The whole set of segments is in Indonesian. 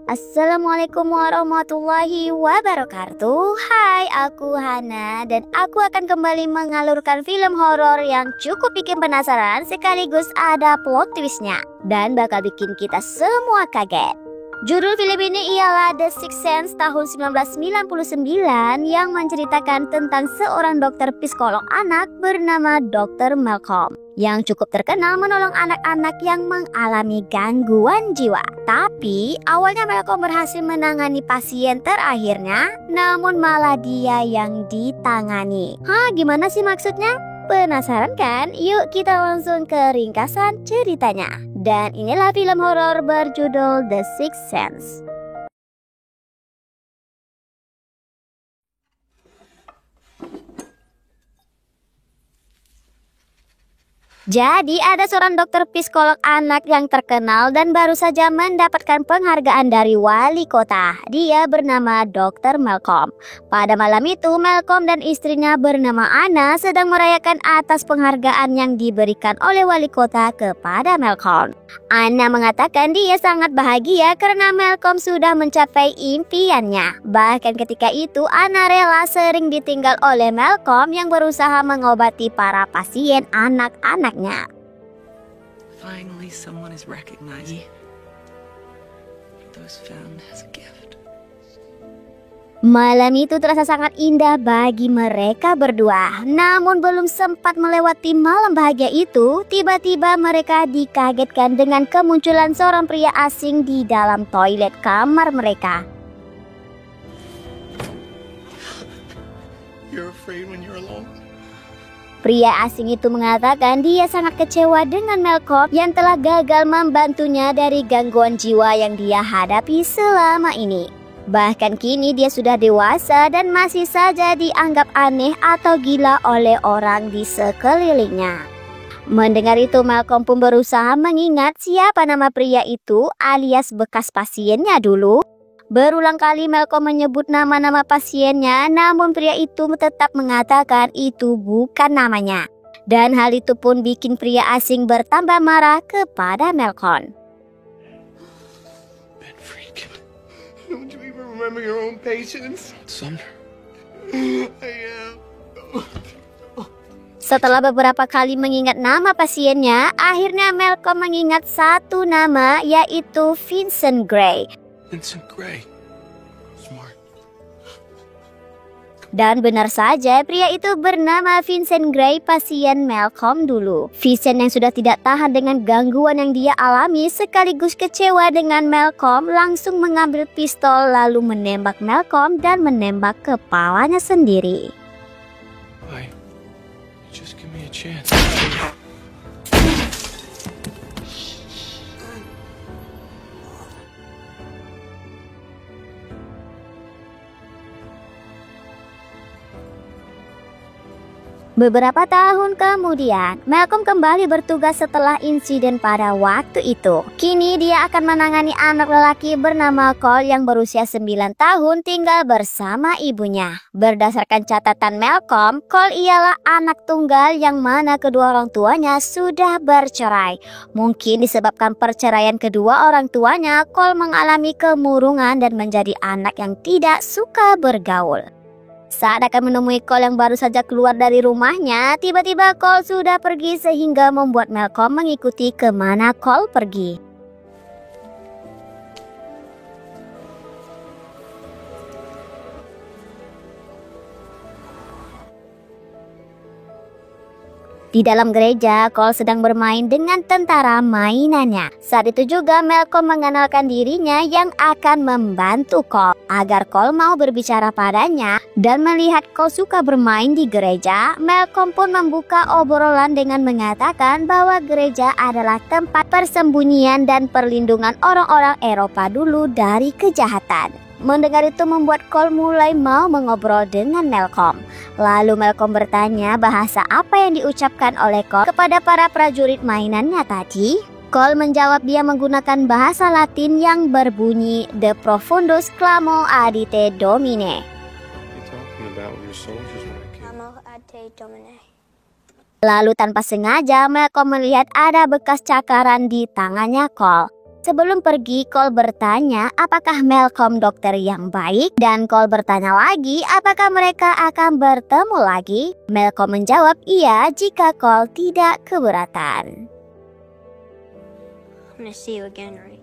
Assalamualaikum warahmatullahi wabarakatuh. Hai, aku Hana dan aku akan kembali mengalurkan film horor yang cukup bikin penasaran sekaligus ada plot twistnya dan bakal bikin kita semua kaget. Judul film ini ialah The Sixth Sense tahun 1999 yang menceritakan tentang seorang dokter psikolog anak bernama Dr. Malcolm yang cukup terkenal menolong anak-anak yang mengalami gangguan jiwa. Tapi awalnya Malcolm berhasil menangani pasien terakhirnya, namun malah dia yang ditangani. Gimana sih maksudnya? Penasaran kan? Yuk kita langsung ke ringkasan ceritanya. Dan inilah film horor berjudul The Sixth Sense. Jadi ada seorang dokter psikolog anak yang terkenal dan baru saja mendapatkan penghargaan dari wali kota. Dia bernama Dr. Malcolm. Pada malam itu Malcolm dan istrinya bernama Anna sedang merayakan atas penghargaan yang diberikan oleh wali kota kepada Malcolm. Anna mengatakan dia sangat bahagia karena Malcolm sudah mencapai impiannya. Bahkan ketika itu Anna rela sering ditinggal oleh Malcolm yang berusaha mengobati para pasien anak-anaknya. Finally, someone is recognizing those found as a gift. Malam itu terasa sangat indah bagi mereka berdua. Namun belum sempat melewati malam bahagia itu, tiba-tiba mereka dikagetkan dengan kemunculan seorang pria asing di dalam toilet kamar mereka. You're afraid when you're alone? Pria asing itu mengatakan dia sangat kecewa dengan Malcolm yang telah gagal membantunya dari gangguan jiwa yang dia hadapi selama ini. Bahkan kini dia sudah dewasa dan masih saja dianggap aneh atau gila oleh orang di sekelilingnya. Mendengar itu Malcolm pun berusaha mengingat siapa nama pria itu alias bekas pasiennya dulu. Berulang kali Malcolm menyebut nama-nama pasiennya, namun pria itu tetap mengatakan itu bukan namanya. Dan hal itu pun bikin pria asing bertambah marah kepada Malcolm. Ben Freakin, don't you even remember your own patients? Sumner. I am. Setelah beberapa kali mengingat nama pasiennya, akhirnya Malcolm mengingat satu nama, yaitu Vincent Gray. Vincent Gray. Smart. Dan benar saja, pria itu bernama Vincent Gray, pasien Malcolm dulu. Vincent yang sudah tidak tahan dengan gangguan yang dia alami sekaligus kecewa dengan Malcolm langsung mengambil pistol lalu menembak Malcolm dan menembak kepalanya sendiri. Why? Just give me a chance. Beberapa tahun kemudian, Malcolm kembali bertugas setelah insiden pada waktu itu. Kini dia akan menangani anak lelaki bernama Cole yang berusia 9 tahun tinggal bersama ibunya. Berdasarkan catatan Malcolm, Cole ialah anak tunggal yang mana kedua orang tuanya sudah bercerai. Mungkin disebabkan perceraian kedua orang tuanya, Cole mengalami kemurungan dan menjadi anak yang tidak suka bergaul. Saat akan menemui Cole yang baru saja keluar dari rumahnya, tiba-tiba Cole sudah pergi sehingga membuat Malcolm mengikuti kemana Cole pergi. Di dalam gereja, Cole sedang bermain dengan tentara mainannya. Saat itu juga Malcolm mengenalkan dirinya yang akan membantu Cole agar Cole mau berbicara padanya. Dan melihat Cole suka bermain di gereja, Malcolm pun membuka obrolan dengan mengatakan bahwa gereja adalah tempat persembunyian dan perlindungan orang-orang Eropa dulu dari kejahatan. Mendengar itu membuat Cole mulai mau mengobrol dengan Malcolm. Lalu Malcolm bertanya bahasa apa yang diucapkan oleh Cole kepada para prajurit mainannya tadi. Cole menjawab dia menggunakan bahasa Latin yang berbunyi De profundus clamo adite domine. Lalu tanpa sengaja Malcolm melihat ada bekas cakaran di tangannya Cole. Sebelum pergi, Cole bertanya apakah Malcolm dokter yang baik, dan Cole bertanya lagi apakah mereka akan bertemu lagi. Malcolm menjawab iya jika Cole tidak keberatan. I'm gonna see you again, right?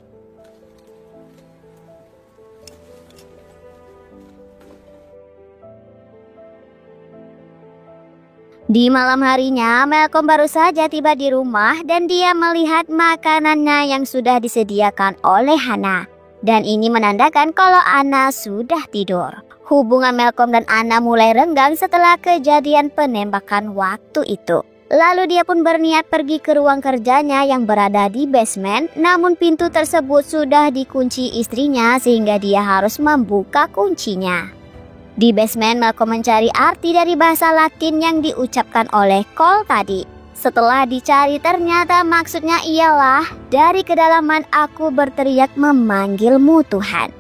Di malam harinya, Malcolm baru saja tiba di rumah dan dia melihat makanannya yang sudah disediakan oleh Hannah. Dan ini menandakan kalau Anna sudah tidur. Hubungan Malcolm dan Anna mulai renggang setelah kejadian penembakan waktu itu. Lalu dia pun berniat pergi ke ruang kerjanya yang berada di basement, namun pintu tersebut sudah dikunci istrinya sehingga dia harus membuka kuncinya. Di basement, Malcolm mencari arti dari bahasa Latin yang diucapkan oleh Cole tadi. Setelah dicari, ternyata maksudnya ialah, dari kedalaman aku berteriak memanggilmu Tuhan.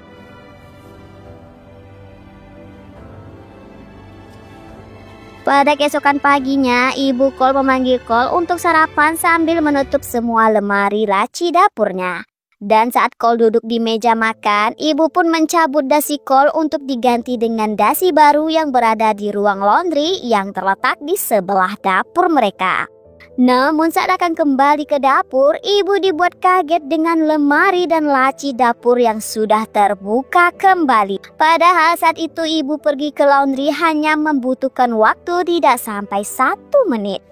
Pada keesokan paginya, ibu Cole memanggil Cole untuk sarapan sambil menutup semua lemari laci dapurnya. Dan saat Cole duduk di meja makan, ibu pun mencabut dasi Cole untuk diganti dengan dasi baru yang berada di ruang laundry yang terletak di sebelah dapur mereka. Namun saat akan kembali ke dapur, ibu dibuat kaget dengan lemari dan laci dapur yang sudah terbuka kembali. Padahal saat itu ibu pergi ke laundry hanya membutuhkan waktu tidak sampai 1 menit.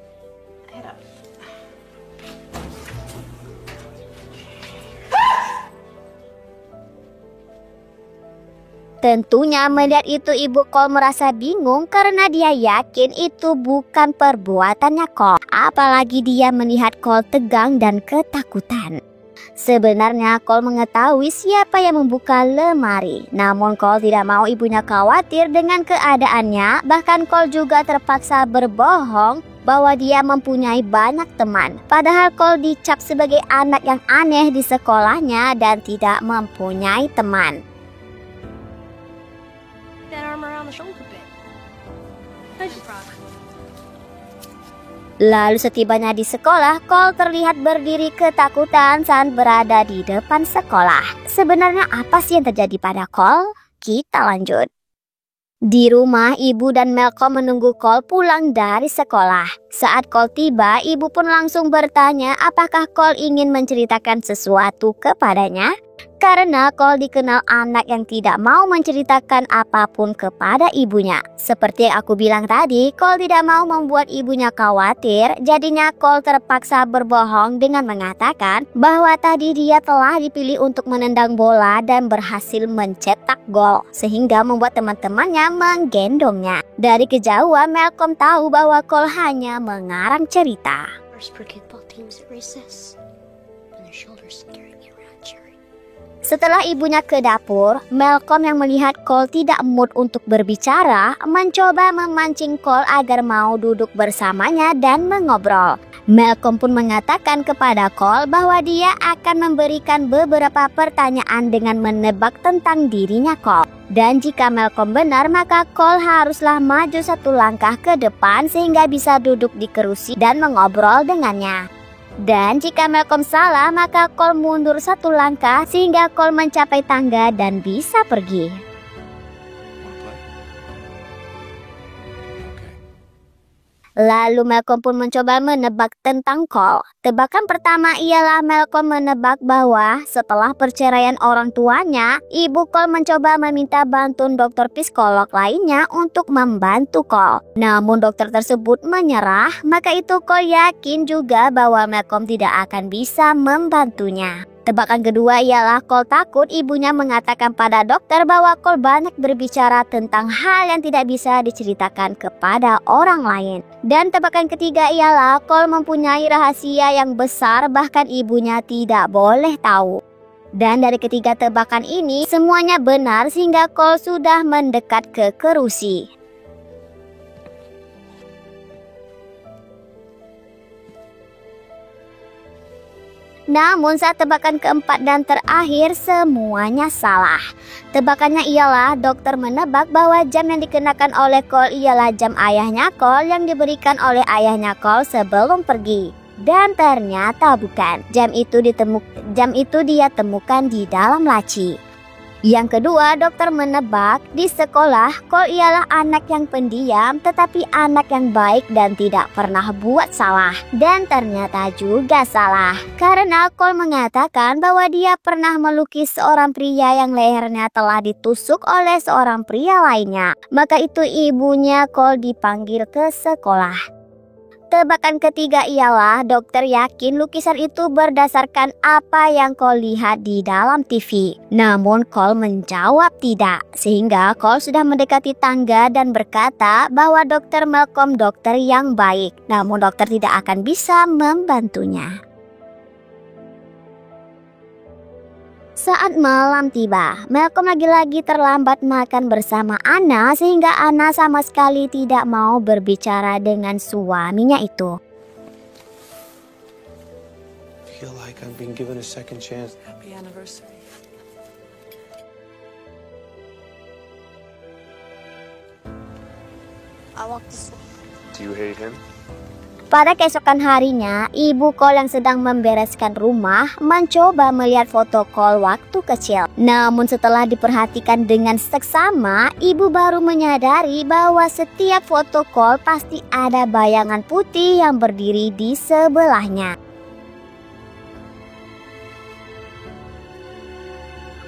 Tentunya melihat itu ibu Cole merasa bingung karena dia yakin itu bukan perbuatannya Cole. Apalagi dia melihat Cole tegang dan ketakutan. Sebenarnya Cole mengetahui siapa yang membuka lemari. Namun Cole tidak mau ibunya khawatir dengan keadaannya. Bahkan Cole juga terpaksa berbohong bahwa dia mempunyai banyak teman. Padahal Cole dicap sebagai anak yang aneh di sekolahnya dan tidak mempunyai teman. That arm around the shoulder bit. Nice frog. Lalu setibanya di sekolah, Cole terlihat berdiri ketakutan saat berada di depan sekolah. Sebenarnya apa sih yang terjadi pada Cole? Kita lanjut. Di rumah, ibu dan Malcolm menunggu Cole pulang dari sekolah. Saat Cole tiba, ibu pun langsung bertanya apakah Cole ingin menceritakan sesuatu kepadanya. Karena Cole dikenal anak yang tidak mau menceritakan apapun kepada ibunya. Seperti yang aku bilang tadi, Cole tidak mau membuat ibunya khawatir. Jadinya Cole terpaksa berbohong dengan mengatakan bahwa tadi dia telah dipilih untuk menendang bola dan berhasil mencetak gol, sehingga membuat teman-temannya menggendongnya. Dari kejauhan, Malcolm tahu bahwa Cole hanya mengarang cerita. First for kickball teams at recess. And their shoulders carry me around cheering. Setelah ibunya ke dapur, Malcolm yang melihat Cole tidak mood untuk berbicara, mencoba memancing Cole agar mau duduk bersamanya dan mengobrol. Malcolm pun mengatakan kepada Cole bahwa dia akan memberikan beberapa pertanyaan dengan menebak tentang dirinya Cole. Dan jika Malcolm benar, maka Cole haruslah maju 1 langkah ke depan sehingga bisa duduk di kerusi dan mengobrol dengannya. Dan jika Malcolm salah, maka Cole mundur 1 langkah sehingga Cole mencapai tangga dan bisa pergi. Lalu Malcolm pun mencoba menebak tentang Cole. Tebakan pertama ialah Malcolm menebak bahwa setelah perceraian orang tuanya, ibu Cole mencoba meminta bantuan dokter psikolog lainnya untuk membantu Cole. Namun dokter tersebut menyerah, maka itu Cole yakin juga bahwa Malcolm tidak akan bisa membantunya. Tebakan kedua ialah Cole takut ibunya mengatakan pada dokter bahwa Cole banyak berbicara tentang hal yang tidak bisa diceritakan kepada orang lain. Dan tebakan ketiga ialah Cole mempunyai rahasia yang besar bahkan ibunya tidak boleh tahu. Dan dari ketiga tebakan ini semuanya benar sehingga Cole sudah mendekat ke kerusi. Namun saat tebakan keempat dan terakhir semuanya salah. Tebakannya ialah dokter menebak bahwa jam yang dikenakan oleh Cole ialah jam ayahnya Cole yang diberikan oleh ayahnya Cole sebelum pergi. Dan ternyata bukan. Jam itu dia temukan di dalam laci. Yang kedua, dokter menebak di sekolah Cole ialah anak yang pendiam tetapi anak yang baik dan tidak pernah buat salah. Dan ternyata juga salah, karena Cole mengatakan bahwa dia pernah melukis seorang pria yang lehernya telah ditusuk oleh seorang pria lainnya. Maka itu ibunya Cole dipanggil ke sekolah. Tebakan ketiga ialah dokter yakin lukisan itu berdasarkan apa yang Cole lihat di dalam TV. Namun Cole menjawab tidak, sehingga Cole sudah mendekati tangga dan berkata bahwa dokter Malcolm dokter yang baik. Namun dokter tidak akan bisa membantunya. Saat malam tiba, Malcolm lagi-lagi terlambat makan bersama Anna sehingga Anna sama sekali tidak mau berbicara dengan suaminya itu. Feel like I'm being given a second chance. Happy anniversary. I walk to sleep. Do you hate him? Pada keesokan harinya, ibu Cole yang sedang membereskan rumah mencoba melihat foto Cole waktu kecil. Namun setelah diperhatikan dengan seksama, ibu baru menyadari bahwa setiap foto Cole pasti ada bayangan putih yang berdiri di sebelahnya.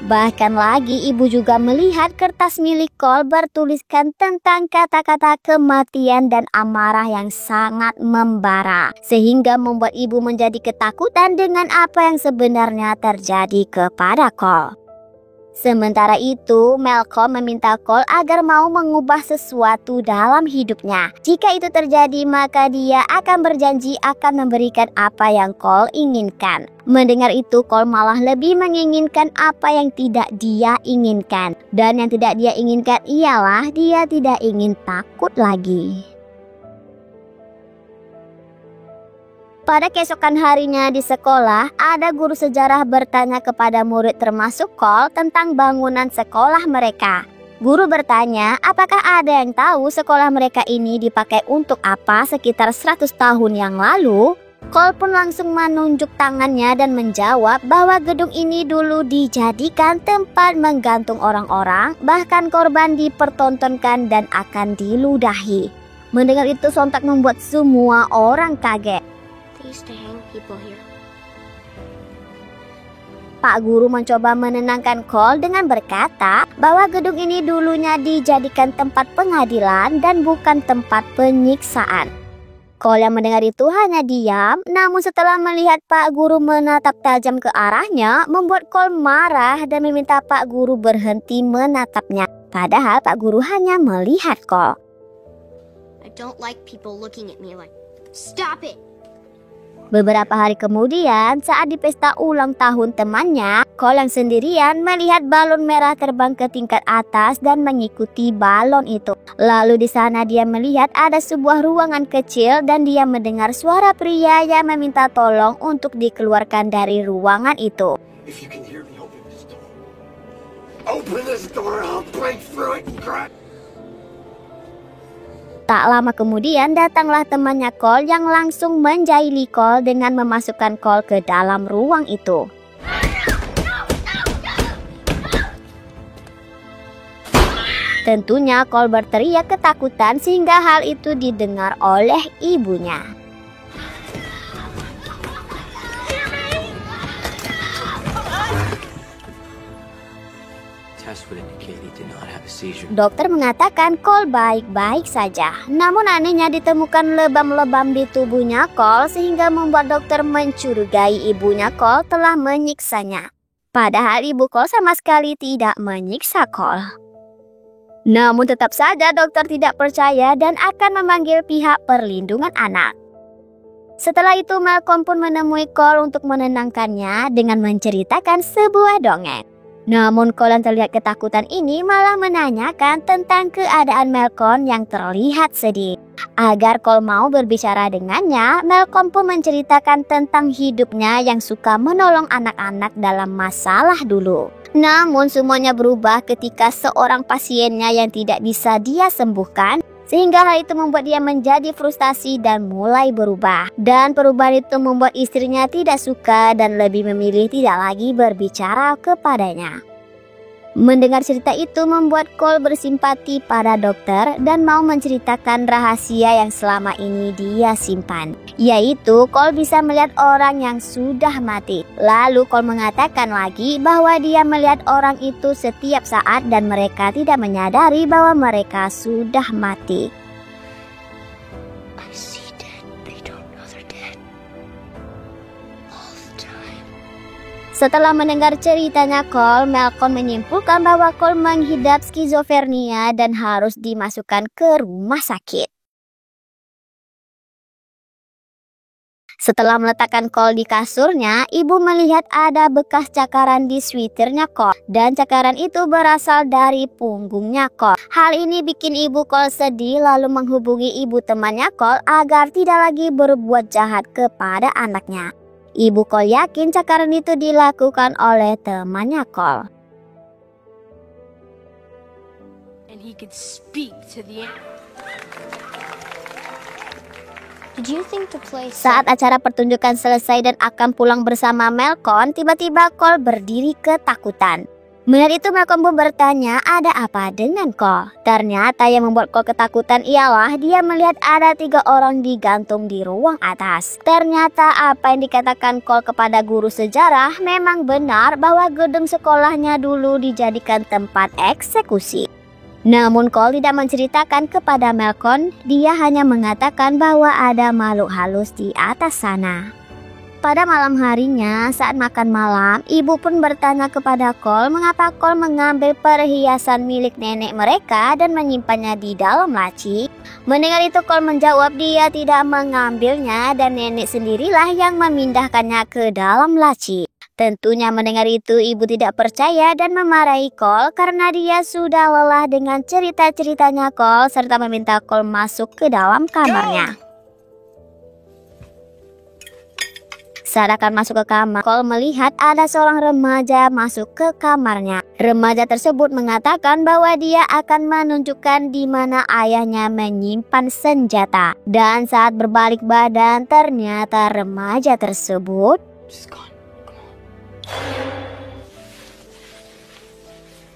Bahkan lagi ibu juga melihat kertas milik Cole bertuliskan tentang kata-kata kematian dan amarah yang sangat membara. Sehingga membuat ibu menjadi ketakutan dengan apa yang sebenarnya terjadi kepada Cole. Sementara itu, Malcolm meminta Cole agar mau mengubah sesuatu dalam hidupnya. Jika itu terjadi, maka dia akan berjanji akan memberikan apa yang Cole inginkan. Mendengar itu, Cole malah lebih menginginkan apa yang tidak dia inginkan. Dan yang tidak dia inginkan ialah dia tidak ingin takut lagi. Pada keesokan harinya di sekolah, ada guru sejarah bertanya kepada murid termasuk Cole tentang bangunan sekolah mereka. Guru bertanya, apakah ada yang tahu sekolah mereka ini dipakai untuk apa sekitar 100 tahun yang lalu? Cole pun langsung menunjuk tangannya dan menjawab bahwa gedung ini dulu dijadikan tempat menggantung orang-orang, bahkan korban dipertontonkan dan akan diludahi. Mendengar itu sontak membuat semua orang kaget. They used to hang people here. Pak Guru mencoba menenangkan Cole dengan berkata bahwa gedung ini dulunya dijadikan tempat pengadilan dan bukan tempat penyiksaan. Cole yang mendengar itu hanya diam, namun setelah melihat Pak Guru menatap tajam ke arahnya, membuat Cole marah dan meminta Pak Guru berhenti menatapnya. Padahal Pak Guru hanya melihat Cole. I don't like people looking at me like, stop it! Beberapa hari kemudian, saat di pesta ulang tahun temannya, Cole yang sendirian melihat balon merah terbang ke tingkat atas dan mengikuti balon itu. Lalu di sana dia melihat ada sebuah ruangan kecil dan dia mendengar suara pria yang meminta tolong untuk dikeluarkan dari ruangan itu. If you can hear me, open this door. Open this door, I'll break through it and crack. Tak lama kemudian datanglah temannya Cole yang langsung menjahili Cole dengan memasukkan Cole ke dalam ruang itu. Tentunya Cole berteriak ketakutan sehingga hal itu didengar oleh ibunya. Dokter mengatakan Cole baik-baik saja. Namun anehnya ditemukan lebam-lebam di tubuhnya Cole sehingga membuat dokter mencurigai ibunya Cole telah menyiksanya. Padahal ibu Cole sama sekali tidak menyiksa Cole. Namun tetap saja dokter tidak percaya dan akan memanggil pihak perlindungan anak. Setelah itu Malcolm pun menemui Cole untuk menenangkannya dengan menceritakan sebuah dongeng. Namun Cole yang terlihat ketakutan ini malah menanyakan tentang keadaan Malcolm yang terlihat sedih. Agar Cole mau berbicara dengannya, Malcolm pun menceritakan tentang hidupnya yang suka menolong anak-anak dalam masalah dulu. Namun semuanya berubah ketika seorang pasiennya yang tidak bisa dia sembuhkan sehingga hal itu membuat dia menjadi frustasi dan mulai berubah. Dan perubahan itu membuat istrinya tidak suka dan lebih memilih tidak lagi berbicara kepadanya. Mendengar cerita itu membuat Cole bersimpati pada dokter dan mau menceritakan rahasia yang selama ini dia simpan, yaitu Cole bisa melihat orang yang sudah mati. Lalu Cole mengatakan lagi bahwa dia melihat orang itu setiap saat dan mereka tidak menyadari bahwa mereka sudah mati. I see dead, but you don't know they're dead. All the time. Setelah mendengar ceritanya Cole, Malcolm menyimpulkan bahwa Cole mengidap skizofrenia dan harus dimasukkan ke rumah sakit. Setelah meletakkan Cole di kasurnya, ibu melihat ada bekas cakaran di sweaternya Cole, dan cakaran itu berasal dari punggungnya Cole. Hal ini bikin ibu Cole sedih, lalu menghubungi ibu temannya Cole agar tidak lagi berbuat jahat kepada anaknya. Ibu Cole yakin cakaran itu dilakukan oleh temannya Cole. And he could speak to the animal. Did you think the place? Saat acara pertunjukan selesai dan akan pulang bersama Malcolm, tiba-tiba Cole berdiri ketakutan. Melihat itu Malcolm pun bertanya ada apa dengan Cole. Ternyata yang membuat Cole ketakutan ialah dia melihat ada 3 orang digantung di ruang atas. Ternyata apa yang dikatakan Cole kepada guru sejarah memang benar bahwa gedung sekolahnya dulu dijadikan tempat eksekusi. Namun Cole tidak menceritakan kepada Malcolm, dia hanya mengatakan bahwa ada makhluk halus di atas sana. Pada malam harinya, saat makan malam, ibu pun bertanya kepada Cole mengapa Cole mengambil perhiasan milik nenek mereka dan menyimpannya di dalam laci. Mendengar itu Cole menjawab dia tidak mengambilnya dan nenek sendirilah yang memindahkannya ke dalam laci. Tentunya mendengar itu ibu tidak percaya dan memarahi Cole karena dia sudah lelah dengan cerita-ceritanya Cole serta meminta Cole masuk ke dalam kamarnya. Saat akan masuk ke kamar, Cole melihat ada seorang remaja masuk ke kamarnya. Remaja tersebut mengatakan bahwa dia akan menunjukkan di mana ayahnya menyimpan senjata. Dan saat berbalik badan, ternyata remaja tersebut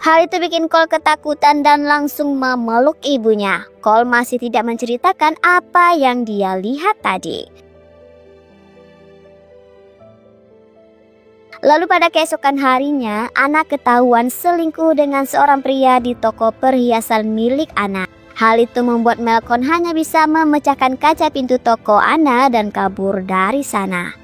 Hal itu bikin Cole ketakutan dan langsung memeluk ibunya. Cole masih tidak menceritakan apa yang dia lihat tadi. Lalu pada keesokan harinya, anak ketahuan selingkuh dengan seorang pria di toko perhiasan milik anak. Hal itu membuat Malcolm hanya bisa memecahkan kaca pintu toko Anna dan kabur dari sana.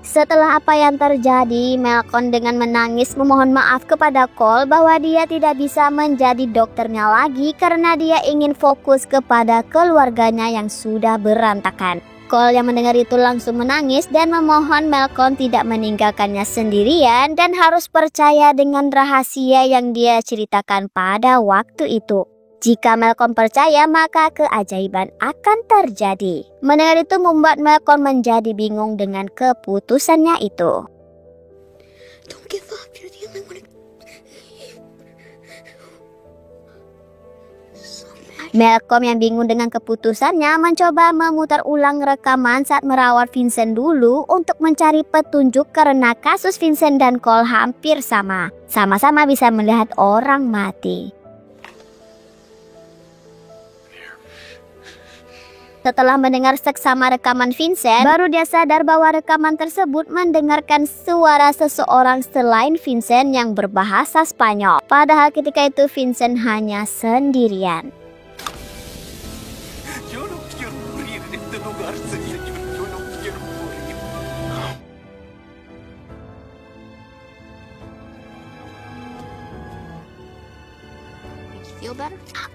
Setelah apa yang terjadi, Malcolm dengan menangis memohon maaf kepada Cole bahwa dia tidak bisa menjadi dokternya lagi karena dia ingin fokus kepada keluarganya yang sudah berantakan. Cole yang mendengar itu langsung menangis dan memohon Malcolm tidak meninggalkannya sendirian dan harus percaya dengan rahasia yang dia ceritakan pada waktu itu. Jika Malcolm percaya, maka keajaiban akan terjadi. Mendengar itu membuat Malcolm menjadi bingung dengan keputusannya itu. Don't give up. You're the only one. Malcolm yang bingung dengan keputusannya mencoba memutar ulang rekaman saat merawat Vincent dulu untuk mencari petunjuk karena kasus Vincent dan Cole hampir sama. Sama-sama bisa melihat orang mati. Setelah mendengar seksama rekaman Vincent, baru dia sadar bahwa rekaman tersebut mendengarkan suara seseorang selain Vincent yang berbahasa Spanyol. Padahal ketika itu Vincent hanya sendirian.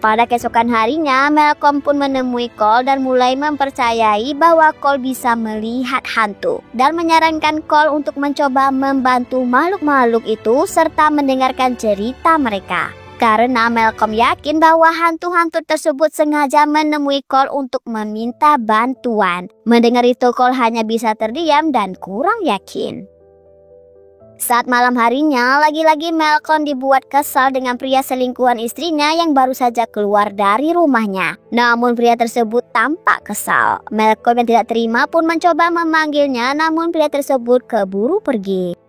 Pada keesokan harinya, Malcolm pun menemui Cole dan mulai mempercayai bahwa Cole bisa melihat hantu dan menyarankan Cole untuk mencoba membantu makhluk-makhluk itu serta mendengarkan cerita mereka. Karena Malcolm yakin bahwa hantu-hantu tersebut sengaja menemui Cole untuk meminta bantuan. Mendengar itu Cole hanya bisa terdiam dan kurang yakin. Saat malam harinya, lagi-lagi Malcolm dibuat kesal dengan pria selingkuhan istrinya yang baru saja keluar dari rumahnya. Namun pria tersebut tampak kesal. Malcolm yang tidak terima pun mencoba memanggilnya, namun pria tersebut keburu pergi.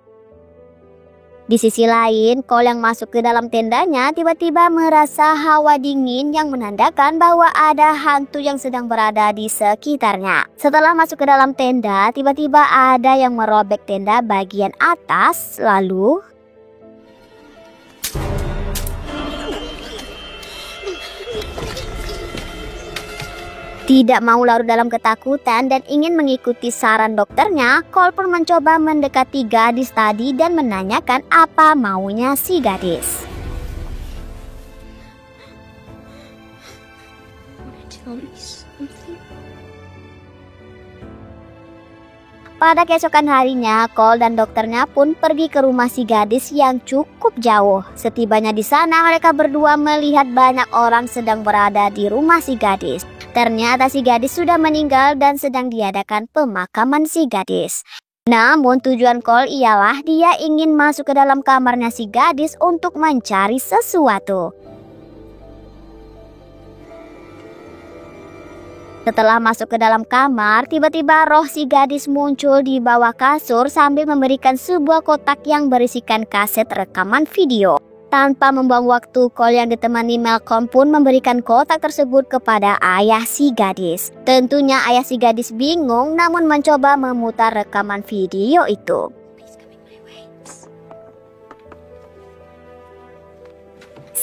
Di sisi lain, Cole yang masuk ke dalam tendanya tiba-tiba merasa hawa dingin yang menandakan bahwa ada hantu yang sedang berada di sekitarnya. Setelah masuk ke dalam tenda, tiba-tiba ada yang merobek tenda bagian atas, lalu tidak mau larut dalam ketakutan dan ingin mengikuti saran dokternya, Cole pun mencoba mendekati gadis tadi dan menanyakan apa maunya si gadis. Pada keesokan harinya, Cole dan dokternya pun pergi ke rumah si gadis yang cukup jauh. Setibanya di sana, mereka berdua melihat banyak orang sedang berada di rumah si gadis. Ternyata si gadis sudah meninggal dan sedang diadakan pemakaman si gadis. Namun tujuan Cole ialah dia ingin masuk ke dalam kamarnya si gadis untuk mencari sesuatu. Setelah masuk ke dalam kamar, tiba-tiba roh si gadis muncul di bawah kasur sambil memberikan sebuah kotak yang berisikan kaset rekaman video. Tanpa membuang waktu, Cole yang ditemani Malcolm pun memberikan kotak tersebut kepada ayah si gadis. Tentunya ayah si gadis bingung namun mencoba memutar rekaman video itu.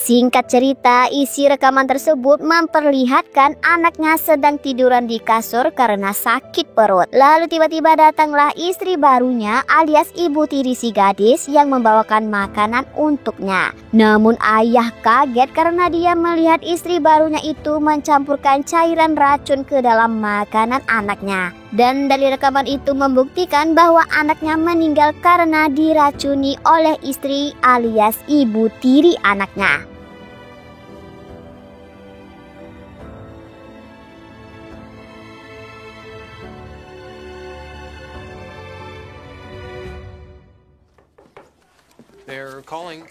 Singkat cerita, isi rekaman tersebut memperlihatkan anaknya sedang tiduran di kasur karena sakit perut. Lalu tiba-tiba datanglah istri barunya alias ibu tiri si gadis yang membawakan makanan untuknya. Namun ayah kaget karena dia melihat istri barunya itu mencampurkan cairan racun ke dalam makanan anaknya. Dan dari rekaman itu membuktikan bahwa anaknya meninggal karena diracuni oleh istri alias ibu tiri anaknya. They're calling.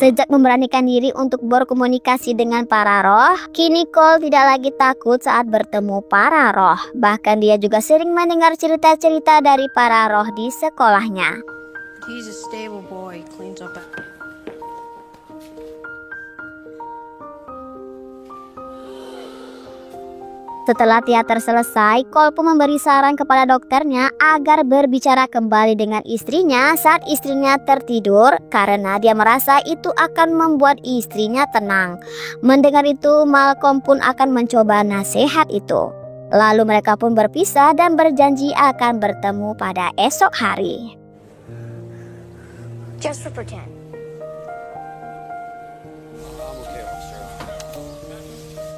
Sejak memberanikan diri untuk berkomunikasi dengan para roh, kini Cole tidak lagi takut saat bertemu para roh. Bahkan dia juga sering mendengar cerita-cerita dari para roh di sekolahnya. He's a stable boy, cleans up. Setelah teater selesai, Cole pun memberi saran kepada dokternya agar berbicara kembali dengan istrinya saat istrinya tertidur karena dia merasa itu akan membuat istrinya tenang. Mendengar itu, Malcolm pun akan mencoba nasihat itu. Lalu mereka pun berpisah dan berjanji akan bertemu pada esok hari. Just for pretend.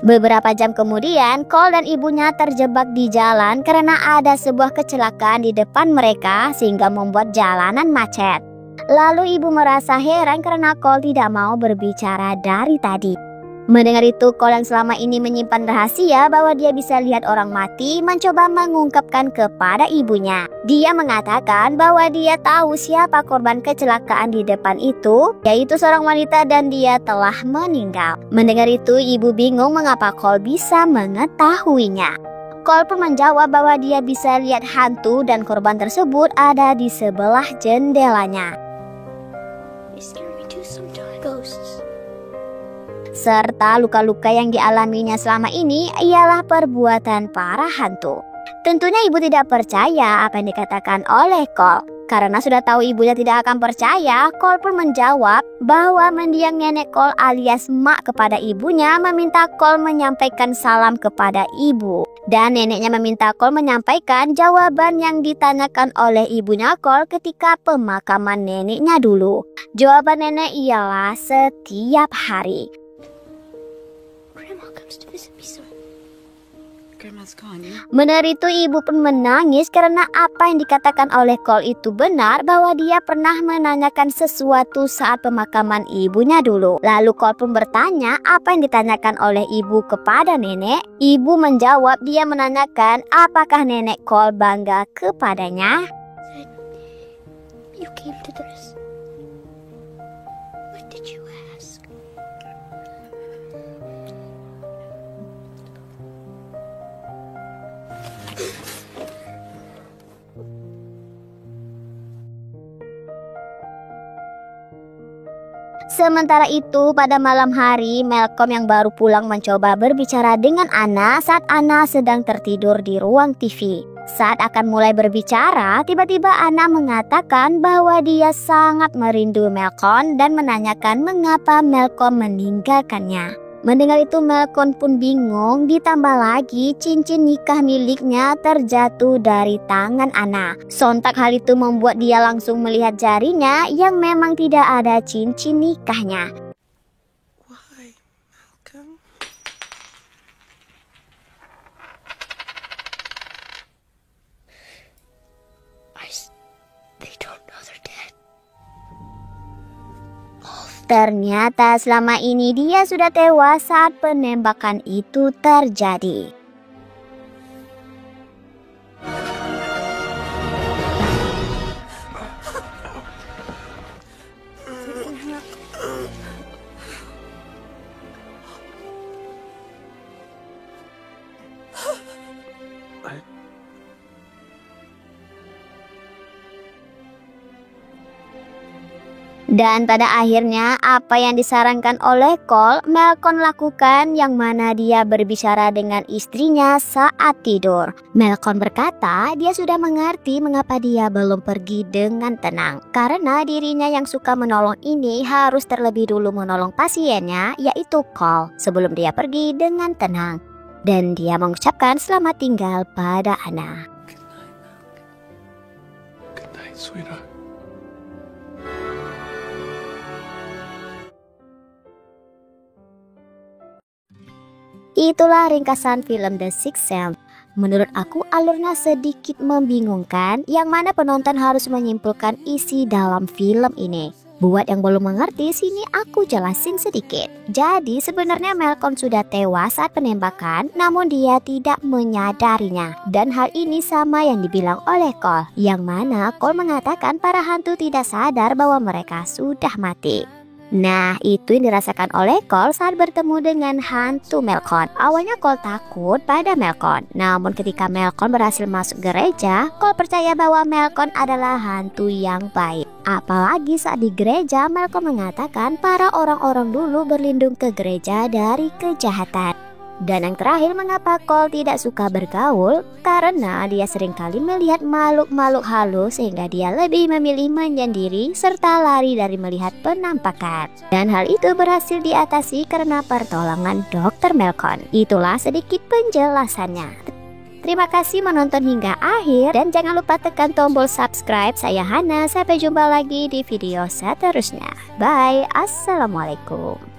Beberapa jam kemudian, Cole dan ibunya terjebak di jalan karena ada sebuah kecelakaan di depan mereka sehingga membuat jalanan macet. Lalu ibu merasa heran karena Cole tidak mau berbicara dari tadi. Mendengar itu, Cole yang selama ini menyimpan rahasia bahwa dia bisa lihat orang mati mencoba mengungkapkan kepada ibunya. Dia mengatakan bahwa dia tahu siapa korban kecelakaan di depan itu, yaitu seorang wanita dan dia telah meninggal. Mendengar itu, ibu bingung mengapa Cole bisa mengetahuinya. Cole pun menjawab bahwa dia bisa lihat hantu dan korban tersebut ada di sebelah jendelanya. Serta luka-luka yang dialaminya selama ini ialah perbuatan para hantu. Tentunya ibu tidak percaya apa yang dikatakan oleh Cole. Karena sudah tahu ibunya tidak akan percaya, Cole pun menjawab bahwa mendiang nenek Cole alias Mak kepada ibunya meminta Cole menyampaikan salam kepada ibu. Dan neneknya meminta Cole menyampaikan jawaban yang ditanyakan oleh ibunya Cole ketika pemakaman neneknya dulu. Jawaban nenek ialah setiap hari. Mendengar itu, ibu pun menangis karena apa yang dikatakan oleh Cole itu benar bahwa dia pernah menanyakan sesuatu saat pemakaman ibunya dulu. Lalu Cole pun bertanya apa yang ditanyakan oleh ibu kepada nenek. Ibu menjawab dia menanyakan apakah nenek Cole bangga kepadanya. you came to this? What did you ask? Sementara itu, pada malam hari, Malcolm yang baru pulang mencoba berbicara dengan Anna saat Anna sedang tertidur di ruang TV. Saat akan mulai berbicara, tiba-tiba Anna mengatakan bahwa dia sangat merindu Malcolm dan menanyakan mengapa Malcolm meninggalkannya. Mendengar itu Malcolm pun bingung, ditambah lagi cincin nikah miliknya terjatuh dari tangan Anna. Sontak hal itu membuat dia langsung melihat jarinya yang memang tidak ada cincin nikahnya. Why, Malcolm? They don't know they're dead. Ternyata selama ini dia sudah tewas saat penembakan itu terjadi. Dan pada akhirnya apa yang disarankan oleh Cole, Malcolm lakukan, yang mana dia berbicara dengan istrinya saat tidur. Malcolm berkata dia sudah mengerti mengapa dia belum pergi dengan tenang, karena dirinya yang suka menolong ini harus terlebih dulu menolong pasiennya, yaitu Cole, sebelum dia pergi dengan tenang. Dan dia mengucapkan selamat tinggal pada Anna. Good night, sweetheart. Itulah ringkasan film The Sixth Sense. Menurut aku alurnya sedikit membingungkan, yang mana penonton harus menyimpulkan isi dalam film ini. Buat yang belum mengerti, sini aku jelasin sedikit. Jadi sebenarnya Malcolm sudah tewas saat penembakan, namun dia tidak menyadarinya. Dan hal ini sama yang dibilang oleh Cole, yang mana Cole mengatakan para hantu tidak sadar bahwa mereka sudah mati. Nah, itu yang dirasakan oleh Cole saat bertemu dengan hantu Malcolm. Awalnya Cole takut pada Malcolm, namun ketika Malcolm berhasil masuk gereja, Cole percaya bahwa Malcolm adalah hantu yang baik. Apalagi saat di gereja, Malcolm mengatakan para orang-orang dulu berlindung ke gereja dari kejahatan. Dan yang terakhir, mengapa Cole tidak suka bergaul? Karena dia seringkali melihat makhluk-makhluk halus sehingga dia lebih memilih menyendiri serta lari dari melihat penampakan. Dan hal itu berhasil diatasi karena pertolongan Dr. Malcolm. Itulah sedikit penjelasannya. Terima kasih menonton hingga akhir dan jangan lupa tekan tombol subscribe. Saya Hana, sampai jumpa lagi di video seterusnya. Bye, assalamualaikum.